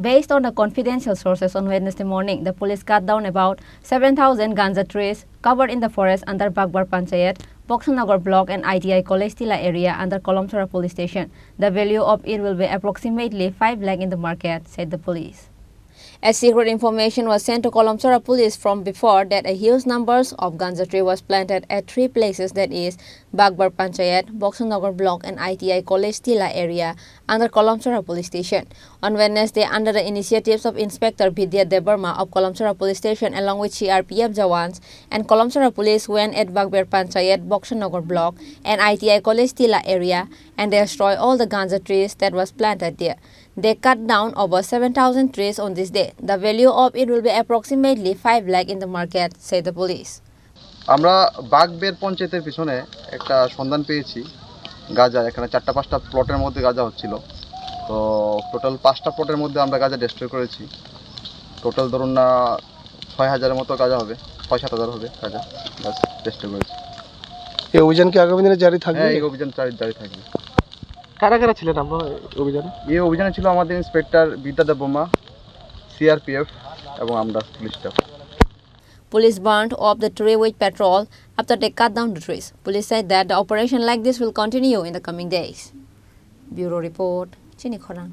Based on the confidential sources on Wednesday morning, the police cut down about 7,000 ganja trees covered in the forest under Bagbar Panchayat, Boksanagar block and ITI College Tila area under Kalamchowra Police Station. The value of it will be approximately 5 lakh in the market, said the police. As secret information was sent to Kalamchowra Police from before that a huge numbers of ganja tree was planted at 3 places, that is Bagbar Panchayat, Boksanagar block and ITI College Tila area under Kalamchowra Police Station. On Wednesday, under the initiatives of Inspector Vidya Debarma of Kalamchowra Police Station along with CRPF Jawans and Kalamchowra Police went at Bagbar Panchayat, Boksanagar block and ITI College Tila area and they destroyed all the ganja trees that was planted there. They cut down over 7,000 trees on this day. The value of it will be approximately 5 lakh in the market, said the police. আমরা বাগবের পঞ্চায়েতের পিছনে একটা সন্ধান পেয়েছি গাঁজা, এখানে 4-5টা প্লটের মধ্যে গাঁজা হচ্ছিল। তো টোটাল 5টা প্লটের মধ্যে আমরা গাঁজা ডিস্ট্রয় করেছি। টোটাল ধরুন না 6,000-এর মতো গাঁজা হবে, 6-7,000 হবে গাঁজা গাছ ডিস্ট্রয় করেছি। এই অভিযান কি আগামী দিনে জারি থাকবে? হ্যাঁ, এই অভিযান জারি থাকবে। কারা কারা ছিলেন আপনারা অভিযানে? এই অভিযানে ছিল আমাদের ইন্সপেক্টর বিদ্যা দেববর্মা, CRPF এবং আমরা police staff. Police burned off the tree with petrol after they cut down the trees. Police said that the operation like this will continue in the coming days. Bureau report, Chini Khorang.